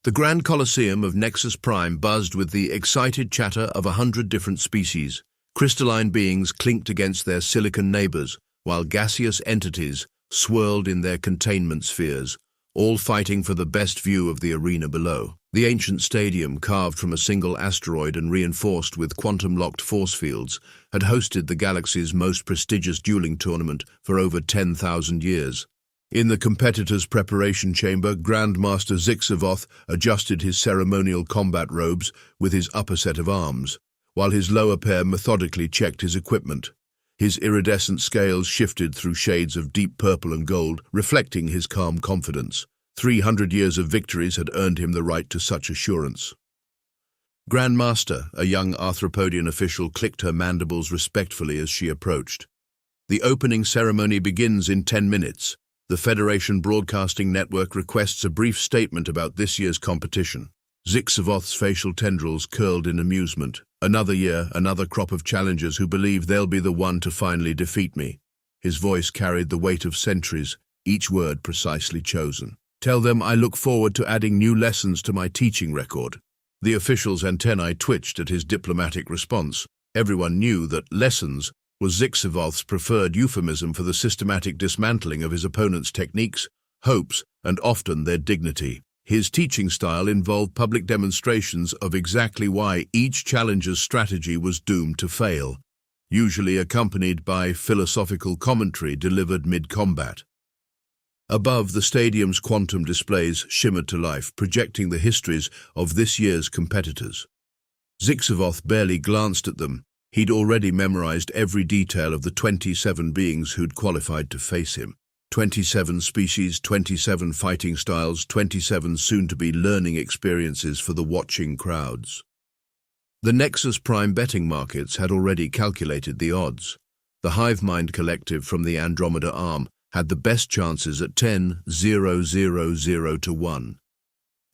The Grand Colosseum of Nexus Prime buzzed with the excited chatter of 100 different species. Crystalline beings clinked against their silicon neighbors, while gaseous entities swirled in their containment spheres, all fighting for the best view of the arena below. The ancient stadium, carved from a single asteroid and reinforced with quantum-locked force fields, had hosted the galaxy's most prestigious dueling tournament for over 10,000 years. In the competitor's preparation chamber, Grand Master Zyx'voth adjusted his ceremonial combat robes with his upper set of arms, while his lower pair methodically checked his equipment. His iridescent scales shifted through shades of deep purple and gold, reflecting his calm confidence. 300 years of victories had earned him the right to such assurance. Grand Master, a young Arthropodian official, clicked her mandibles respectfully as she approached. The opening ceremony begins in 10 minutes. The Federation Broadcasting Network requests a brief statement about this year's competition. Zyx'voth's facial tendrils curled in amusement. Another year, another crop of challengers who believe they'll be the one to finally defeat me. His voice carried the weight of centuries, each word precisely chosen. Tell them I look forward to adding new lessons to my teaching record. The official's antennae twitched at his diplomatic response. Everyone knew that lessons was Zyx'voth's preferred euphemism for the systematic dismantling of his opponent's techniques, hopes, and often their dignity. His teaching style involved public demonstrations of exactly why each challenger's strategy was doomed to fail, usually accompanied by philosophical commentary delivered mid-combat. Above, the stadium's quantum displays shimmered to life, projecting the histories of this year's competitors. Zyx'voth barely glanced at them. He'd already memorized every detail of the 27 beings who'd qualified to face him. 27 species, 27 fighting styles, 27 soon-to-be learning experiences for the watching crowds. The Nexus Prime betting markets had already calculated the odds. The Hivemind Collective from the Andromeda Arm had the best chances at 10,000 to 1.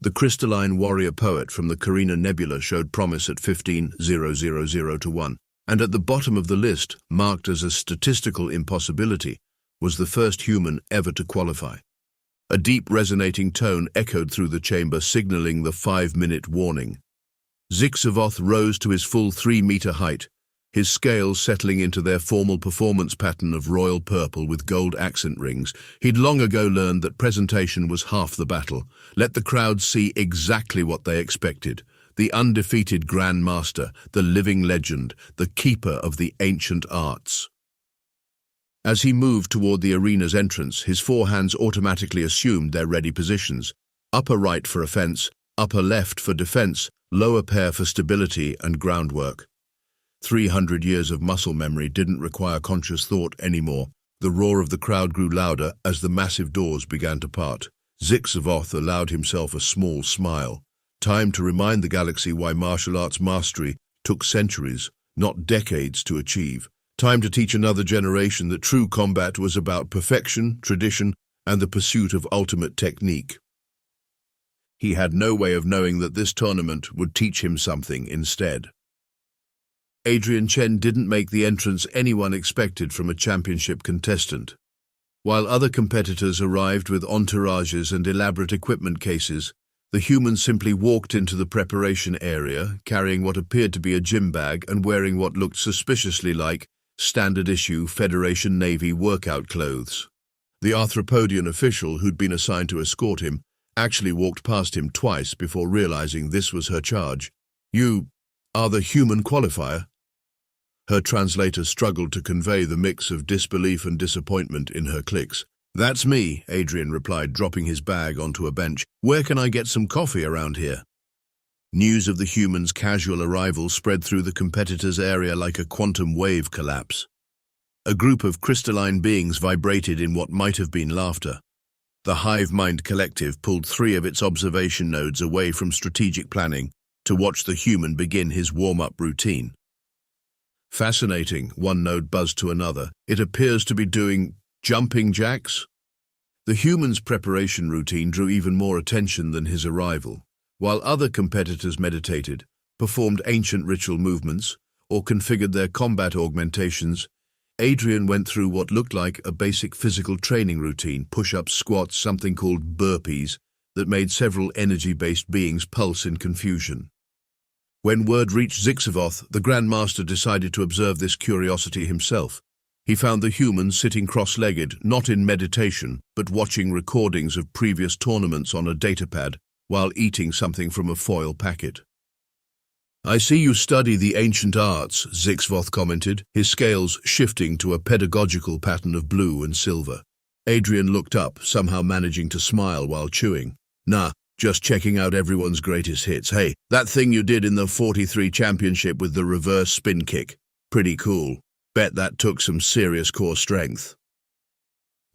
The Crystalline Warrior Poet from the Carina Nebula showed promise at 15,000 to 1. And at the bottom of the list, marked as a statistical impossibility, was the first human ever to qualify. A deep resonating tone echoed through the chamber, signaling the 5-minute warning. Zyx'voth rose to his full 3-meter height, his scales settling into their formal performance pattern of royal purple with gold accent rings. He'd long ago learned that presentation was half the battle. Let the crowd see exactly what they expected. The undefeated Grand Master, the living legend, the keeper of the ancient arts. As he moved toward the arena's entrance, his forehands automatically assumed their ready positions. Upper right for offense, upper left for defense, lower pair for stability and groundwork. 300 years of muscle memory didn't require conscious thought anymore. The roar of the crowd grew louder as the massive doors began to part. Zyx'voth allowed himself a small smile. Time to remind the galaxy why martial arts mastery took centuries, not decades, to achieve. Time to teach another generation that true combat was about perfection, tradition, and the pursuit of ultimate technique. He had no way of knowing that this tournament would teach him something instead. Adrian Chen didn't make the entrance anyone expected from a championship contestant. While other competitors arrived with entourages and elaborate equipment cases, the human simply walked into the preparation area, carrying what appeared to be a gym bag and wearing what looked suspiciously like standard-issue Federation Navy workout clothes. The Arthropodian official who'd been assigned to escort him actually walked past him twice before realizing this was her charge. "You are the human qualifier?" Her translator struggled to convey the mix of disbelief and disappointment in her clicks. "That's me," Adrian replied, dropping his bag onto a bench. "Where can I get some coffee around here?" News of the human's casual arrival spread through the competitor's area like a quantum wave collapse. A group of crystalline beings vibrated in what might have been laughter. The Hivemind Collective pulled 3 of its observation nodes away from strategic planning to watch the human begin his warm-up routine. "Fascinating," one node buzzed to another. "It appears to be doing jumping jacks?" The human's preparation routine drew even more attention than his arrival. While other competitors meditated, performed ancient ritual movements, or configured their combat augmentations, Adrian went through what looked like a basic physical training routine: push-ups, squats, something called burpees, that made several energy-based beings pulse in confusion. When word reached Zyx'voth, the Grand Master decided to observe this curiosity himself. He found the humans sitting cross-legged, not in meditation, but watching recordings of previous tournaments on a datapad while eating something from a foil packet. "I see you study the ancient arts," Zyx'voth commented, his scales shifting to a pedagogical pattern of blue and silver. Adrian looked up, somehow managing to smile while chewing. "Nah, just checking out everyone's greatest hits. Hey, that thing you did in the 43 championship with the reverse spin kick. Pretty cool. Bet that took some serious core strength."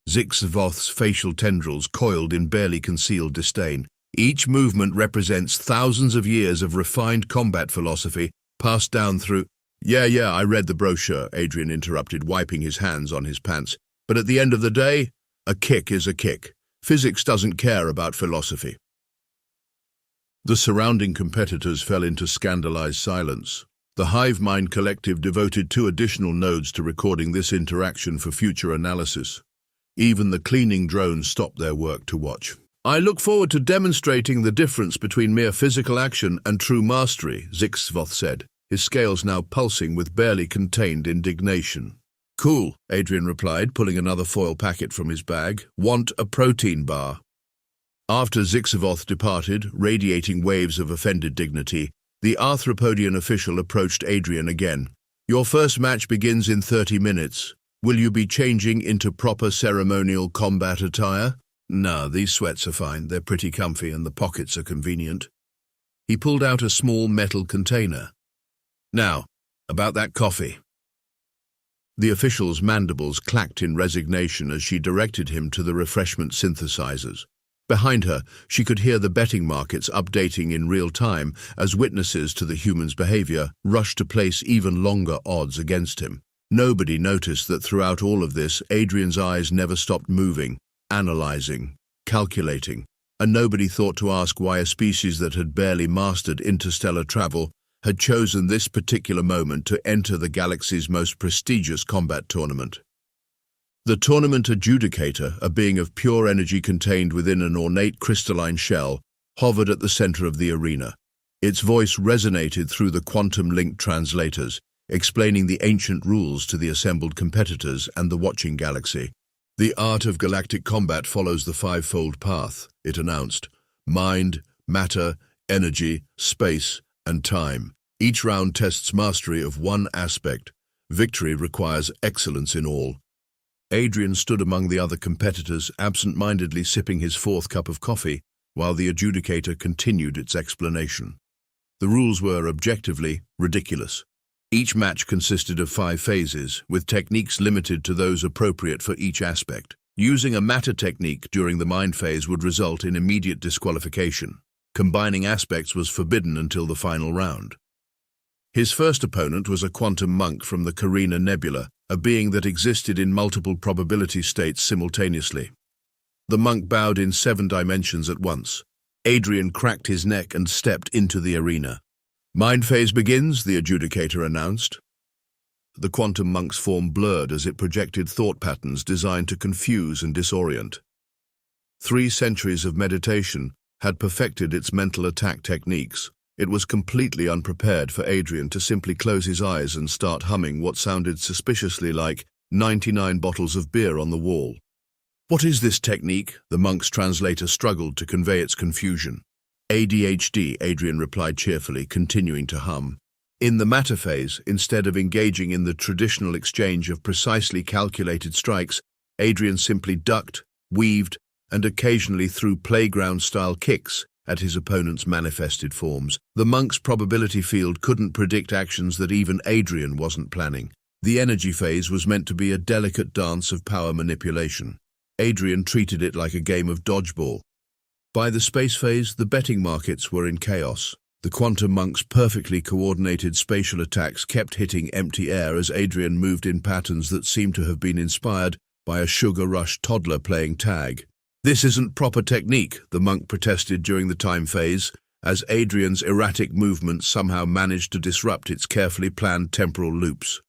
Zyx'voth's facial tendrils coiled in barely concealed disdain. Each movement represents thousands of years of refined combat philosophy passed down through— Yeah, I read the brochure," Adrian interrupted, wiping his hands on his pants. "But at the end of the day, a kick is a kick. Physics doesn't care about philosophy." The surrounding competitors fell into scandalized silence. The Hive Mind Collective devoted 2 additional nodes to recording this interaction for future analysis. Even the cleaning drones stopped their work to watch. "I look forward to demonstrating the difference between mere physical action and true mastery," Zyx'voth said, his scales now pulsing with barely contained indignation. "Cool," Adrian replied, pulling another foil packet from his bag. "Want a protein bar?" After Zyx'voth departed, radiating waves of offended dignity, the Arthropodian official approached Adrian again. "Your first match begins in 30 minutes. Will you be changing into proper ceremonial combat attire?" "Nah, these sweats are fine. They're pretty comfy and the pockets are convenient." He pulled out a small metal container. "Now, about that coffee." The official's mandibles clacked in resignation as she directed him to the refreshment synthesizers. Behind her, she could hear the betting markets updating in real time as witnesses to the human's behavior rushed to place even longer odds against him. Nobody noticed that throughout all of this, Adrian's eyes never stopped moving, analyzing, calculating, and nobody thought to ask why a species that had barely mastered interstellar travel had chosen this particular moment to enter the galaxy's most prestigious combat tournament. The tournament adjudicator, a being of pure energy contained within an ornate crystalline shell, hovered at the center of the arena. Its voice resonated through the quantum-linked translators, explaining the ancient rules to the assembled competitors and the watching galaxy. "The art of galactic combat follows the 5-fold path," it announced. "Mind, matter, energy, space, and time. Each round tests mastery of one aspect. Victory requires excellence in all." Adrian stood among the other competitors, absent-mindedly sipping his 4th cup of coffee, while the adjudicator continued its explanation. The rules were, objectively, ridiculous. Each match consisted of 5 phases, with techniques limited to those appropriate for each aspect. Using a matter technique during the mind phase would result in immediate disqualification. Combining aspects was forbidden until the final round. His first opponent was a quantum monk from the Carina Nebula, a being that existed in multiple probability states simultaneously. The monk bowed in 7 dimensions at once. Adrian cracked his neck and stepped into the arena. "Mind phase begins," the adjudicator announced. The quantum monk's form blurred as it projected thought patterns designed to confuse and disorient. 3 centuries of meditation had perfected its mental attack techniques. It was completely unprepared for Adrian to simply close his eyes and start humming what sounded suspiciously like 99 bottles of beer on the wall. "What is this technique?" the monk's translator struggled to convey its confusion. "ADHD," Adrian replied cheerfully, continuing to hum. In the matter phase, instead of engaging in the traditional exchange of precisely calculated strikes, Adrian simply ducked, weaved, and occasionally threw playground-style kicks at his opponent's manifested forms. The monk's probability field couldn't predict actions that even Adrian wasn't planning. The energy phase was meant to be a delicate dance of power manipulation. Adrian treated it like a game of dodgeball. By the space phase, the betting markets were in chaos. The quantum monk's perfectly coordinated spatial attacks kept hitting empty air as Adrian moved in patterns that seemed to have been inspired by a sugar-rush toddler playing tag. "This isn't proper technique," the monk protested during the time phase, as Adrian's erratic movements somehow managed to disrupt its carefully planned temporal loops.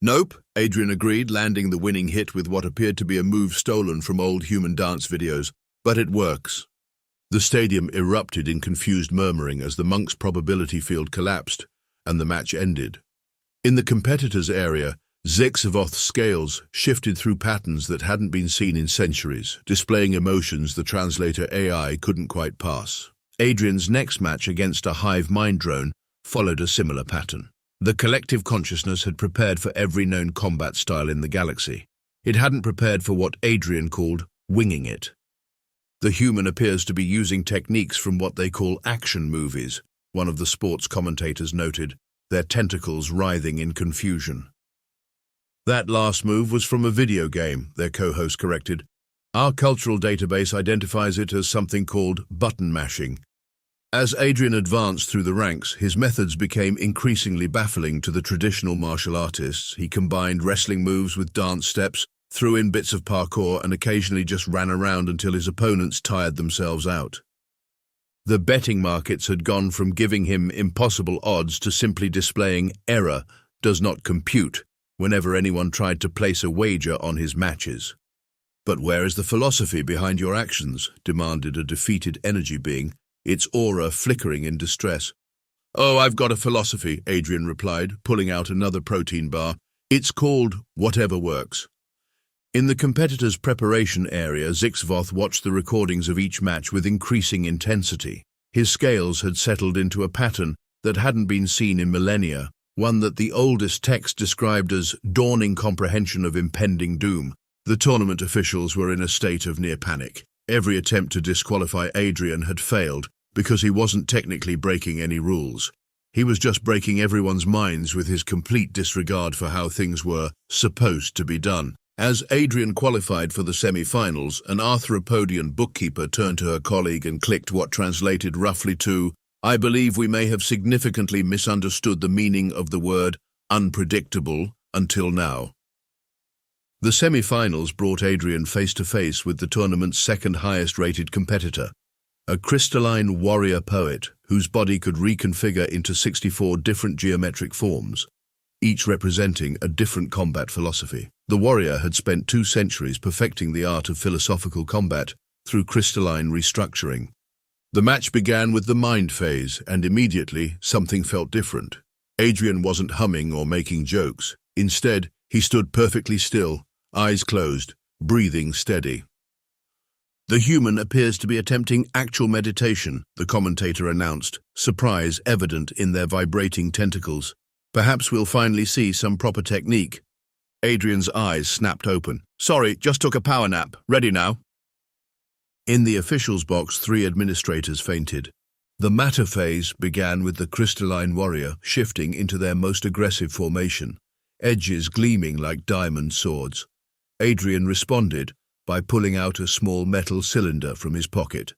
"Nope," Adrian agreed, landing the winning hit with what appeared to be a move stolen from old human dance videos. "But it works." The stadium erupted in confused murmuring as the monk's probability field collapsed, and the match ended. In the competitors' area, Zyx'voth's scales shifted through patterns that hadn't been seen in centuries, displaying emotions the translator AI couldn't quite pass. Adrian's next match against a hive mind drone followed a similar pattern. The collective consciousness had prepared for every known combat style in the galaxy. It hadn't prepared for what Adrian called winging it. The human appears to be using techniques from what they call action movies, one of the sports commentators noted, their tentacles writhing in confusion. That last move was from a video game, their co-host corrected. Our cultural database identifies it as something called button mashing. As Adrian advanced through the ranks, his methods became increasingly baffling to the traditional martial artists. He combined wrestling moves with dance steps, threw in bits of parkour, and occasionally just ran around until his opponents tired themselves out. The betting markets had gone from giving him impossible odds to simply displaying error does not compute whenever anyone tried to place a wager on his matches. But where is the philosophy behind your actions? Demanded a defeated energy being, its aura flickering in distress. Oh, I've got a philosophy, Adrian replied, pulling out another protein bar. It's called whatever works. In the competitor's preparation area, Zyx'voth watched the recordings of each match with increasing intensity. His scales had settled into a pattern that hadn't been seen in millennia, one that the oldest text described as dawning comprehension of impending doom. The tournament officials were in a state of near panic. Every attempt to disqualify Adrian had failed because he wasn't technically breaking any rules. He was just breaking everyone's minds with his complete disregard for how things were supposed to be done. As Adrian qualified for the semi-finals, an arthropodian bookkeeper turned to her colleague and clicked what translated roughly to, "I believe we may have significantly misunderstood the meaning of the word unpredictable until now." The semi-finals brought Adrian face-to-face with the tournament's second highest-rated competitor, a crystalline warrior poet whose body could reconfigure into 64 different geometric forms, each representing a different combat philosophy. The warrior had spent 2 centuries perfecting the art of philosophical combat through crystalline restructuring. The match began with the mind phase, and immediately something felt different. Adrian wasn't humming or making jokes. Instead, he stood perfectly still, eyes closed, breathing steady. The human appears to be attempting actual meditation, the commentator announced, surprise evident in their vibrating tentacles. Perhaps we'll finally see some proper technique. Adrian's eyes snapped open. Sorry, just took a power nap. Ready now. In the officials' box, 3 administrators fainted. The matter phase began with the crystalline warrior shifting into their most aggressive formation, edges gleaming like diamond swords. Adrian responded by pulling out a small metal cylinder from his pocket.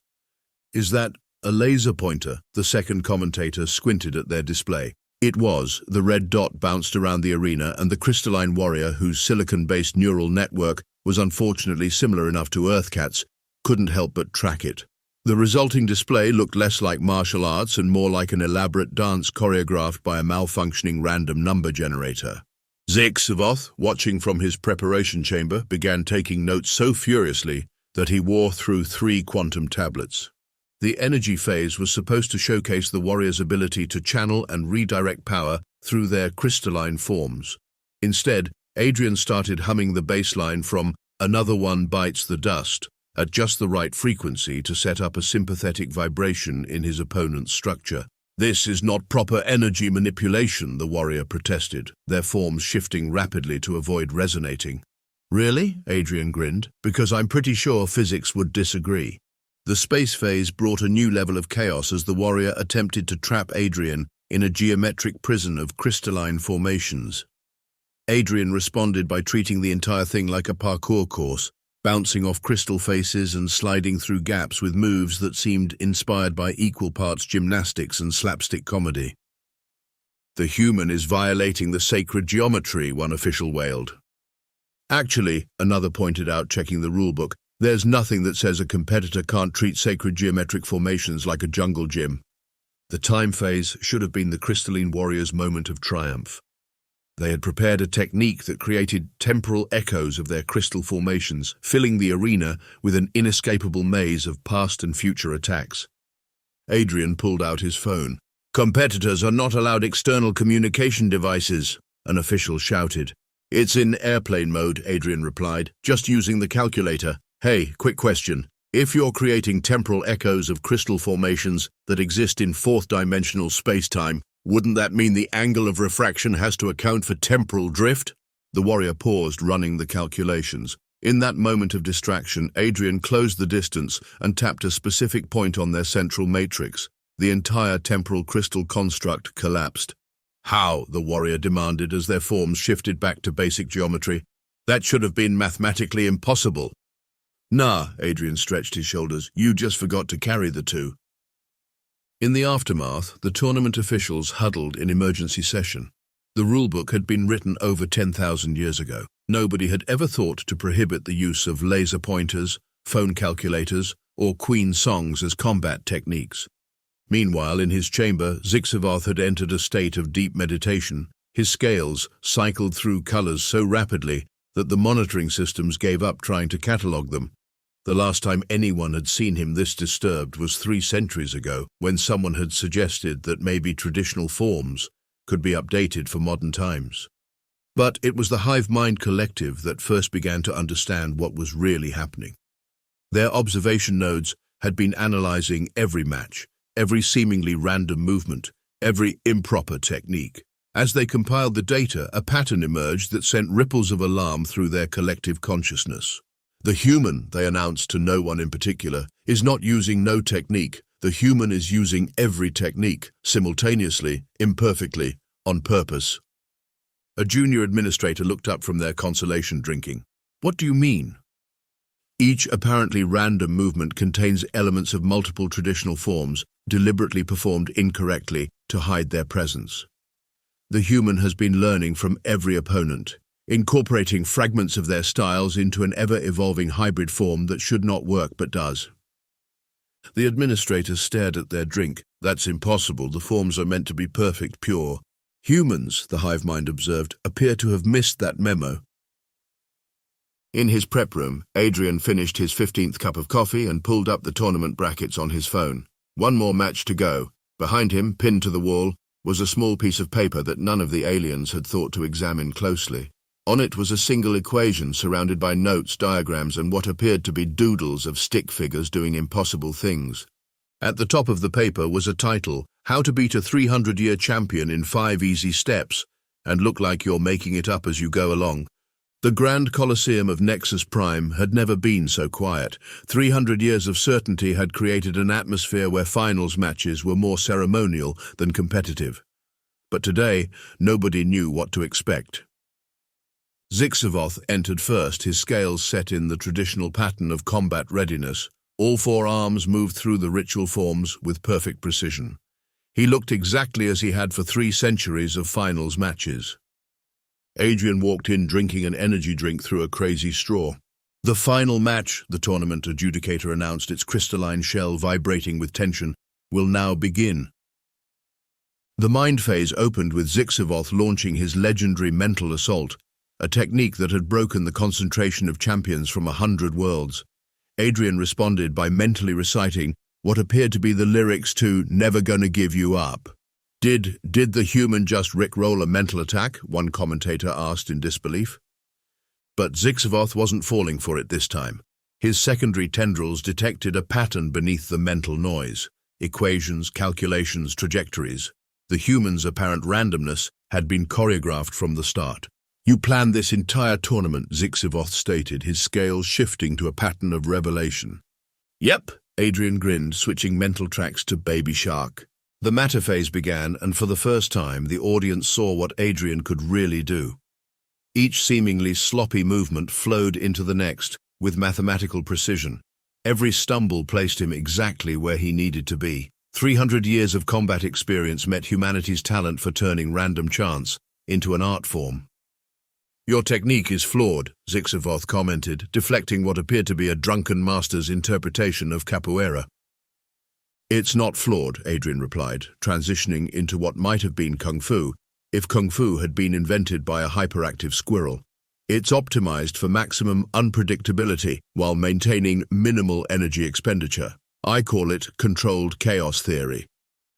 Is that a laser pointer? The second commentator squinted at their display. It was. The red dot bounced around the arena, and the crystalline warrior, whose silicon-based neural network was unfortunately similar enough to Earthcat's, couldn't help but track it. The resulting display looked less like martial arts and more like an elaborate dance choreographed by a malfunctioning random number generator. Zyx'voth, watching from his preparation chamber, began taking notes so furiously that he wore through 3 quantum tablets. The energy phase was supposed to showcase the warrior's ability to channel and redirect power through their crystalline forms. Instead, Adrian started humming the bass line from "Another One Bites the Dust" at just the right frequency to set up a sympathetic vibration in his opponent's structure. This is not proper energy manipulation, the warrior protested, their forms shifting rapidly to avoid resonating. Really? Adrian grinned, because I'm pretty sure physics would disagree. The space phase brought a new level of chaos as the warrior attempted to trap Adrian in a geometric prison of crystalline formations. Adrian responded by treating the entire thing like a parkour course, bouncing off crystal faces and sliding through gaps with moves that seemed inspired by equal parts gymnastics and slapstick comedy. The human is violating the sacred geometry, one official wailed. Actually, another pointed out, checking the rulebook, there's nothing that says a competitor can't treat sacred geometric formations like a jungle gym. The time phase should have been the crystalline warrior's moment of triumph. They had prepared a technique that created temporal echoes of their crystal formations, filling the arena with an inescapable maze of past and future attacks. Adrian pulled out his phone. "Competitors are not allowed external communication devices," an official shouted. "It's in airplane mode," Adrian replied, "just using the calculator. Hey, quick question. If you're creating temporal echoes of crystal formations that exist in fourth-dimensional space-time, wouldn't that mean the angle of refraction has to account for temporal drift?" The warrior paused, running the calculations. In that moment of distraction, Adrian closed the distance and tapped a specific point on their central matrix. The entire temporal crystal construct collapsed. "How?" the warrior demanded as their forms shifted back to basic geometry. "That should have been mathematically impossible." "Nah," Adrian stretched his shoulders. "You just forgot to carry the two." In the aftermath, the tournament officials huddled in emergency session. The rulebook had been written over 10,000 years ago. Nobody had ever thought to prohibit the use of laser pointers, phone calculators, or queen songs as combat techniques. Meanwhile, in his chamber, Zyx'voth had entered a state of deep meditation. His scales cycled through colors so rapidly that the monitoring systems gave up trying to catalogue them. The last time anyone had seen him this disturbed was 3 centuries ago, when someone had suggested that maybe traditional forms could be updated for modern times. But it was the hive mind collective that first began to understand what was really happening. Their observation nodes had been analyzing every match, every seemingly random movement, every improper technique. As they compiled the data, a pattern emerged that sent ripples of alarm through their collective consciousness. "The human," they announced to no one in particular, "is not using no technique. The human is using every technique, simultaneously, imperfectly, on purpose." A junior administrator looked up from their consolation drinking. "What do you mean?" "Each apparently random movement contains elements of multiple traditional forms, deliberately performed incorrectly to hide their presence. The human has been learning from every opponent, incorporating fragments of their styles into an ever-evolving hybrid form that should not work but does." The administrators stared at their drink. "That's impossible. The forms are meant to be perfect, pure." "Humans," the hive mind observed, "appear to have missed that memo." In his prep room, Adrian finished his 15th cup of coffee and pulled up the tournament brackets on his phone. One more match to go. Behind him, pinned to the wall, was a small piece of paper that none of the aliens had thought to examine closely. On it was a single equation surrounded by notes, diagrams, and what appeared to be doodles of stick figures doing impossible things. At the top of the paper was a title, "How to Beat a 300-Year Champion in 5 Easy Steps, and Look Like You're Making It Up as You Go Along." The Grand Colosseum of Nexus Prime had never been so quiet. 300 years of certainty had created an atmosphere where finals matches were more ceremonial than competitive. But today, nobody knew what to expect. Zyx'voth entered first, his scales set in the traditional pattern of combat readiness. All 4 arms moved through the ritual forms with perfect precision. He looked exactly as he had for 3 centuries of finals matches. Adrian walked in drinking an energy drink through a crazy straw. "The final match," the tournament adjudicator announced, its crystalline shell vibrating with tension, "will now begin." The mind phase opened with Zyx'voth launching his legendary mental assault, a technique that had broken the concentration of champions from 100 worlds. Adrian responded by mentally reciting what appeared to be the lyrics to "Never Gonna Give You Up." Did the human just rickroll a mental attack?" one commentator asked in disbelief. But Zyx'voth wasn't falling for it this time. His secondary tendrils detected a pattern beneath the mental noise. Equations, calculations, trajectories. The human's apparent randomness had been choreographed from the start. "You planned this entire tournament," Zyx'voth stated, his scales shifting to a pattern of revelation. "Yep," Adrian grinned, switching mental tracks to Baby Shark. The matter phase began, and for the first time, the audience saw what Adrian could really do. Each seemingly sloppy movement flowed into the next, with mathematical precision. Every stumble placed him exactly where he needed to be. 300 years of combat experience met humanity's talent for turning random chance into an art form. "Your technique is flawed," Zyx'voth commented, deflecting what appeared to be a drunken master's interpretation of capoeira. "It's not flawed," Adrian replied, transitioning into what might have been kung fu. if Kung Fu had been invented by a hyperactive squirrel. It's optimized for maximum unpredictability while maintaining minimal energy expenditure. I call it controlled chaos theory.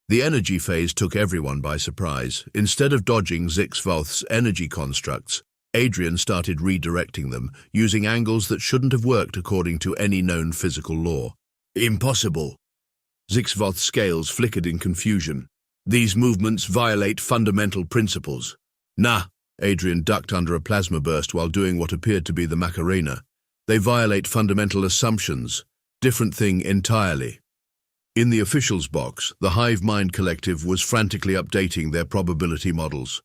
The energy phase took everyone by surprise. Instead of dodging Zyx'voth's energy constructs, Adrian started redirecting them, using angles that shouldn't have worked according to any known physical law. Impossible! Zyx'voth's scales flickered in confusion. These movements violate fundamental principles. Nah, Adrian ducked under a plasma burst while doing what appeared to be the Macarena. They violate fundamental assumptions. Different thing entirely. In the officials' box, the Hive Mind Collective was frantically updating their probability models.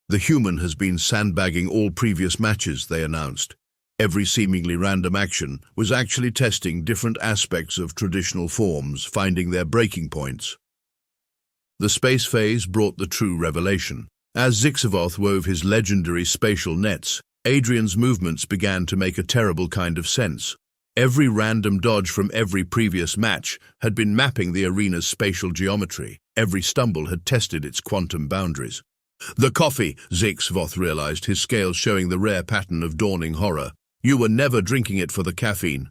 The human has been sandbagging all previous matches, they announced. Every seemingly random action was actually testing different aspects of traditional forms, finding their breaking points. The space phase brought the true revelation. As Zyx'voth wove his legendary spatial nets, Adrian's movements began to make a terrible kind of sense. Every random dodge from every previous match had been mapping the arena's spatial geometry. Every stumble had tested its quantum boundaries. The coffee, Zyx'voth realized, his scales showing the rare pattern of dawning horror. You were never drinking it for the caffeine.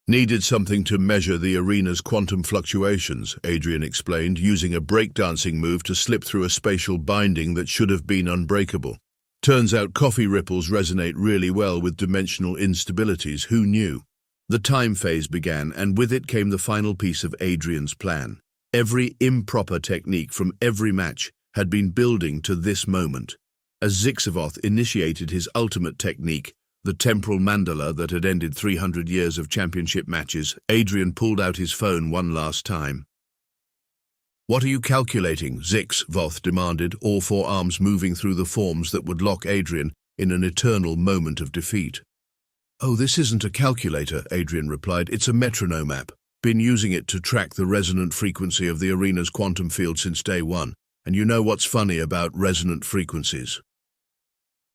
Needed something to measure the arena's quantum fluctuations, Adrian explained, using a breakdancing move to slip through a spatial binding that should have been unbreakable. Turns out coffee ripples resonate really well with dimensional instabilities. Who knew? The time phase began, and with it came the final piece of Adrian's plan. Every improper technique from every match had been building to this moment. As Zyx'voth initiated his ultimate technique, the temporal mandala that had ended 300 years of championship matches, Adrian pulled out his phone one last time. What are you calculating? Zyx'voth demanded, all four arms moving through the forms that would lock Adrian in an eternal moment of defeat. Oh, this isn't a calculator, Adrian replied. It's a metronome app. Been using it to track the resonant frequency of the arena's quantum field since day one. And you know what's funny about resonant frequencies?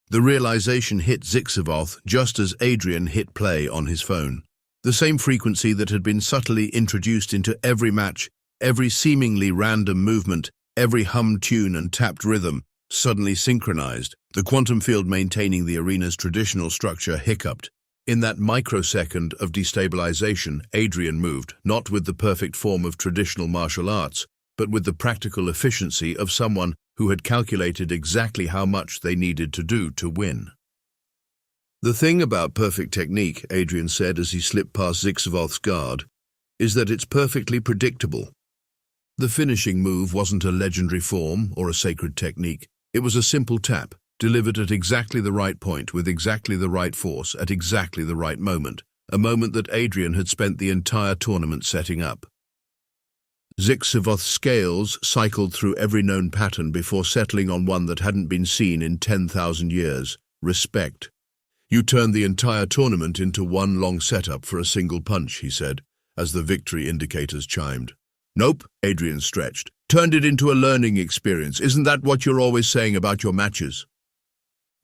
The realization hit Zyx'voth just as Adrian hit play on his phone. The same frequency that had been subtly introduced into every match, every seemingly random movement, every hummed tune and tapped rhythm, suddenly synchronized. The quantum field maintaining the arena's traditional structure hiccuped. In that microsecond of destabilization, Adrian moved, not with the perfect form of traditional martial arts, but with the practical efficiency of someone who had calculated exactly how much they needed to do to win. The thing about perfect technique, Adrian said as he slipped past Zyx'voth's guard, is that it's perfectly predictable. The finishing move wasn't a legendary form or a sacred technique. It was a simple tap, delivered at exactly the right point with exactly the right force at exactly the right moment, a moment that Adrian had spent the entire tournament setting up. Zyx'voth's scales cycled through every known pattern before settling on one that hadn't been seen in 10,000 years. Respect. You turned the entire tournament into one long setup for a single punch, he said, as the victory indicators chimed. Nope, Adrian stretched. Turned it into a learning experience. Isn't that what you're always saying about your matches?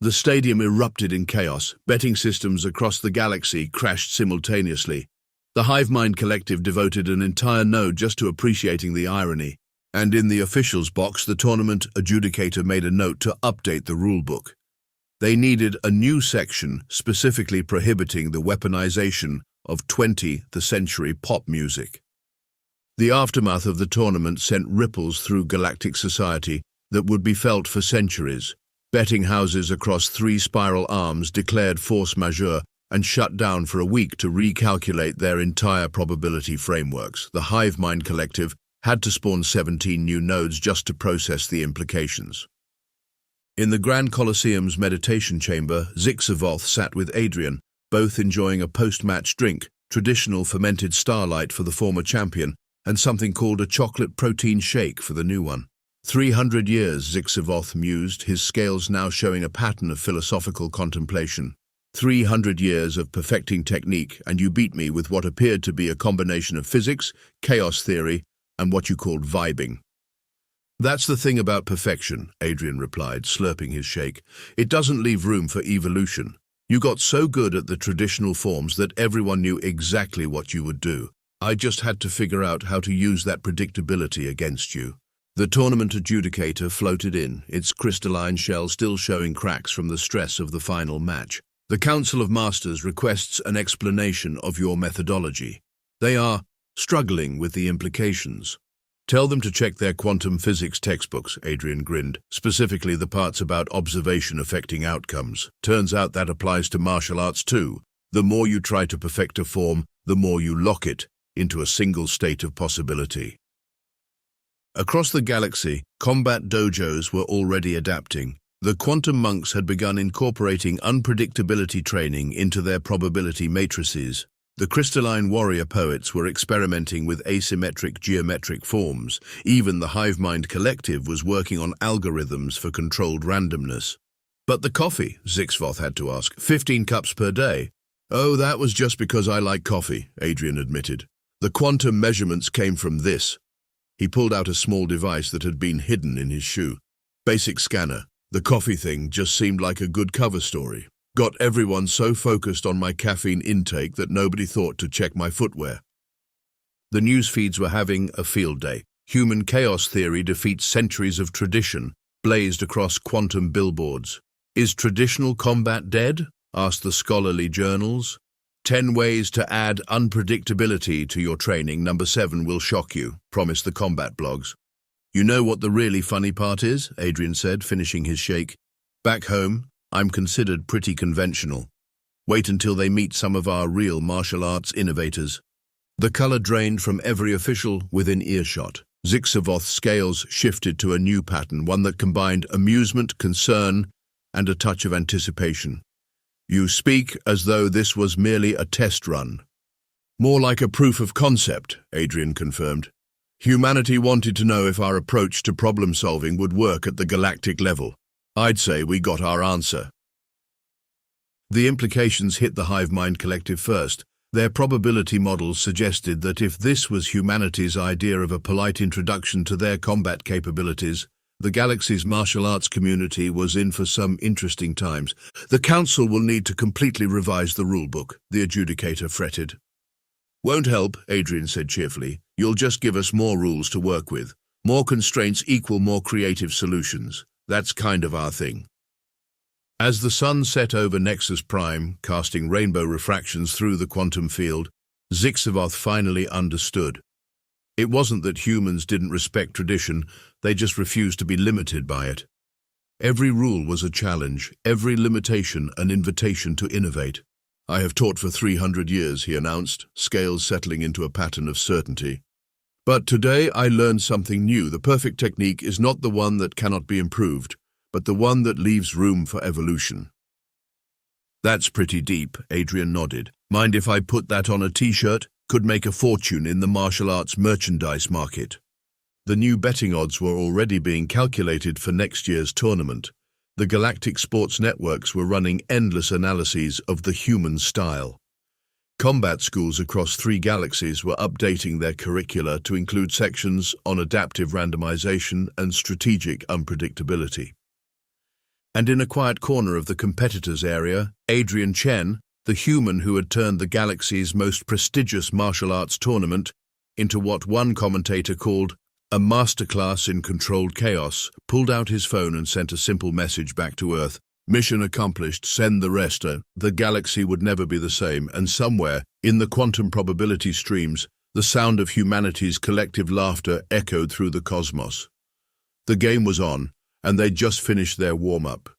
The stadium erupted in chaos. Betting systems across the galaxy crashed simultaneously. The Hive Mind Collective devoted an entire node just to appreciating the irony. And in the officials' box, the tournament adjudicator made a note to update the rulebook. They needed a new section specifically prohibiting the weaponization of 20th century pop music. The aftermath of the tournament sent ripples through galactic society that would be felt for centuries. Betting houses across 3 spiral arms declared force majeure and shut down for a week to recalculate their entire probability frameworks. The Hive Mind Collective had to spawn 17 new nodes just to process the implications. In the Grand Colosseum's meditation chamber, Zyx'voth sat with Adrian, both enjoying a post-match drink, traditional fermented starlight for the former champion, and something called a chocolate protein shake for the new one. 300 years, Zyx'voth mused, his scales now showing a pattern of philosophical contemplation. 300 years of perfecting technique, and you beat me with what appeared to be a combination of physics, chaos theory, and what you called vibing. That's the thing about perfection, Adrian replied, slurping his shake. It doesn't leave room for evolution. You got so good at the traditional forms that everyone knew exactly what you would do. I just had to figure out how to use that predictability against you. The tournament adjudicator floated in, its crystalline shell still showing cracks from the stress of the final match. The Council of Masters requests an explanation of your methodology. They are struggling with the implications. Tell them to check their quantum physics textbooks, Adrian grinned, specifically the parts about observation affecting outcomes. Turns out that applies to martial arts too. The more you try to perfect a form, the more you lock it into a single state of possibility. Across the galaxy, combat dojos were already adapting. The quantum monks had begun incorporating unpredictability training into their probability matrices. The crystalline warrior poets were experimenting with asymmetric geometric forms. Even the Hivemind Collective was working on algorithms for controlled randomness. But the coffee, Zyx'voth had to ask, 15 cups per day. Oh, that was just because I like coffee, Adrian admitted. The quantum measurements came from this. He pulled out a small device that had been hidden in his shoe. Basic scanner. The coffee thing just seemed like a good cover story. Got everyone so focused on my caffeine intake that nobody thought to check my footwear. The news feeds were having a field day. Human chaos theory defeats centuries of tradition, blazed across quantum billboards. Is traditional combat dead? Asked the scholarly journals. 10 ways to add unpredictability to your training. Number 7 will shock you, promised the combat blogs. You know what the really funny part is? Adrian said, finishing his shake. Back home, I'm considered pretty conventional. Wait until they meet some of our real martial arts innovators. The color drained from every official within earshot. Zyx'voth's scales shifted to a new pattern, one that combined amusement, concern, and a touch of anticipation. You speak as though this was merely a test run. More like a proof of concept, Adrian confirmed. Humanity wanted to know if our approach to problem solving would work at the galactic level. I'd say we got our answer. The implications hit the Hivemind Collective first. Their probability models suggested that if this was humanity's idea of a polite introduction to their combat capabilities, the galaxy's martial arts community was in for some interesting times. The Council will need to completely revise the rulebook, the adjudicator fretted. Won't help, Adrian said cheerfully. You'll just give us more rules to work with. More constraints equal more creative solutions. That's kind of our thing. As the sun set over Nexus Prime, casting rainbow refractions through the quantum field, Zyx'voth finally understood. It wasn't that humans didn't respect tradition, they just refused to be limited by it. Every rule was a challenge, every limitation an invitation to innovate. I have taught for 300 years, he announced, scales settling into a pattern of certainty. But today I learned something new. The perfect technique is not the one that cannot be improved, but the one that leaves room for evolution. That's pretty deep, Adrian nodded. Mind if I put that on a t-shirt? Could make a fortune in the martial arts merchandise market. The new betting odds were already being calculated for next year's tournament. The Galactic sports networks were running endless analyses of the human style. Combat schools across 3 galaxies were updating their curricula to include sections on adaptive randomization and strategic unpredictability. And in a quiet corner of the competitors' area, Adrian Chen, the human who had turned the galaxy's most prestigious martial arts tournament into what one commentator called a masterclass in controlled chaos, pulled out his phone and sent a simple message back to Earth. Mission accomplished, send the rest. The galaxy would never be the same, and somewhere, in the quantum probability streams, the sound of humanity's collective laughter echoed through the cosmos. The game was on, and they'd just finished their warm-up.